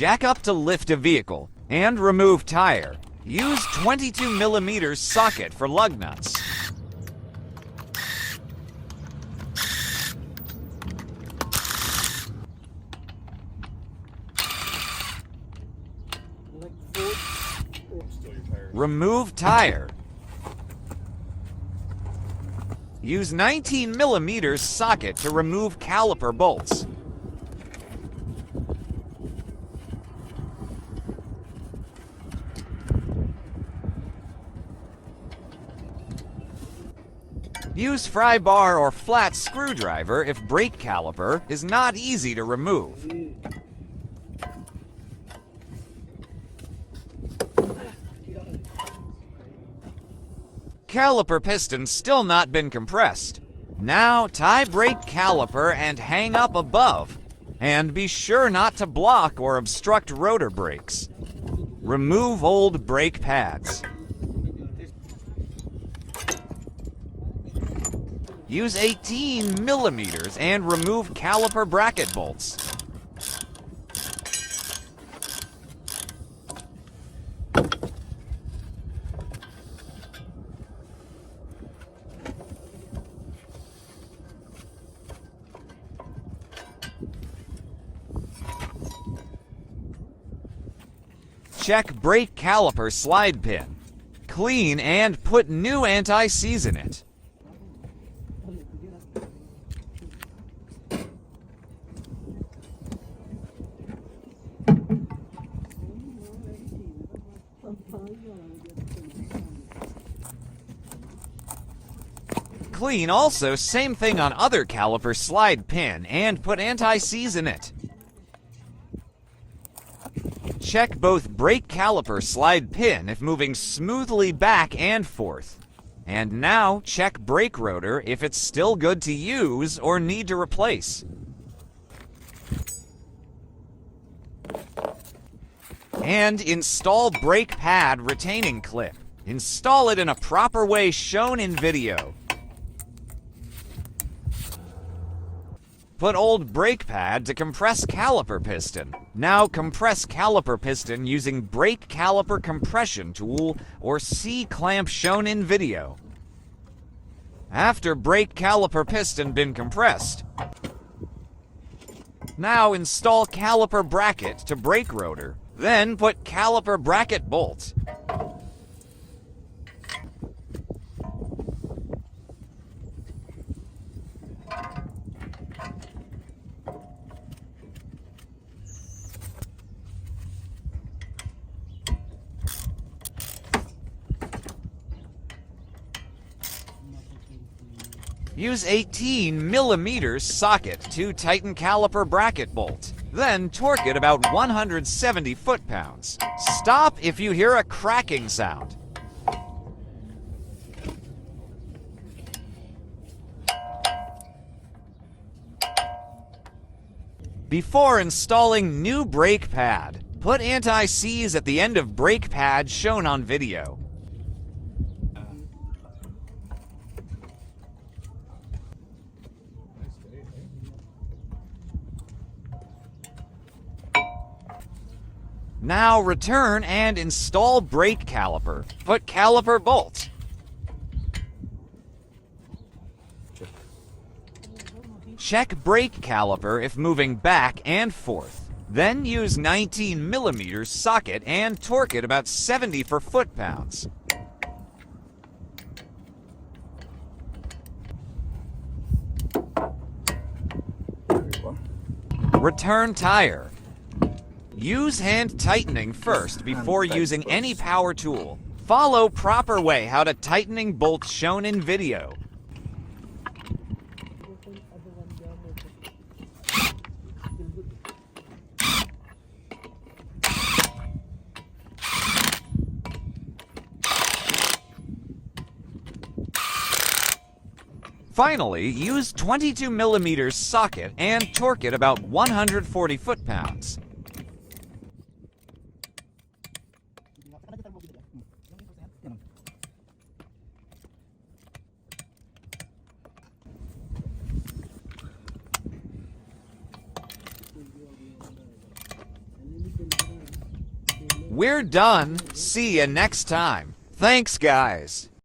Jack up to lift a vehicle and remove tire. Use 22mm socket for lug nuts. Remove tire. Use 19mm socket to remove caliper bolts. Use fry bar or flat screwdriver if brake caliper is not easy to remove. Caliper piston still not been compressed. Now tie brake caliper and hang up above. And be sure not to block or obstruct rotor brakes. Remove old brake pads. Use 18mm and remove caliper bracket bolts. Check brake caliper slide pin. Clean and put new anti-seize in it. Clean also same thing on other caliper slide pin and put anti-seize in it. Check both brake caliper slide pin if moving smoothly back and forth. And now check brake rotor if it's still good to use or need to replace. And install brake pad retaining clip. Install it in a proper way shown in video. Put old brake pad to compress caliper piston. Now compress caliper piston using brake caliper compression tool or C-clamp shown in video. After brake caliper piston been compressed, now install caliper bracket to brake rotor. Then put caliper bracket bolt. Use 18mm socket to tighten caliper bracket bolt. Then torque it about 170 foot-pounds. Stop if you hear a cracking sound. Before installing new brake pad, put anti-seize at the end of brake pad shown on video. Now return and install brake caliper. Put caliper bolts. Check brake caliper if moving back and forth. Then use 19mm socket and torque it about 70 for foot-pounds. Return tire. Use hand tightening first before using any power tool. Follow proper way how to tightening bolts shown in video. Finally, use 22mm socket and torque it about 140 foot-pounds. We're done. See you next time. Thanks, guys.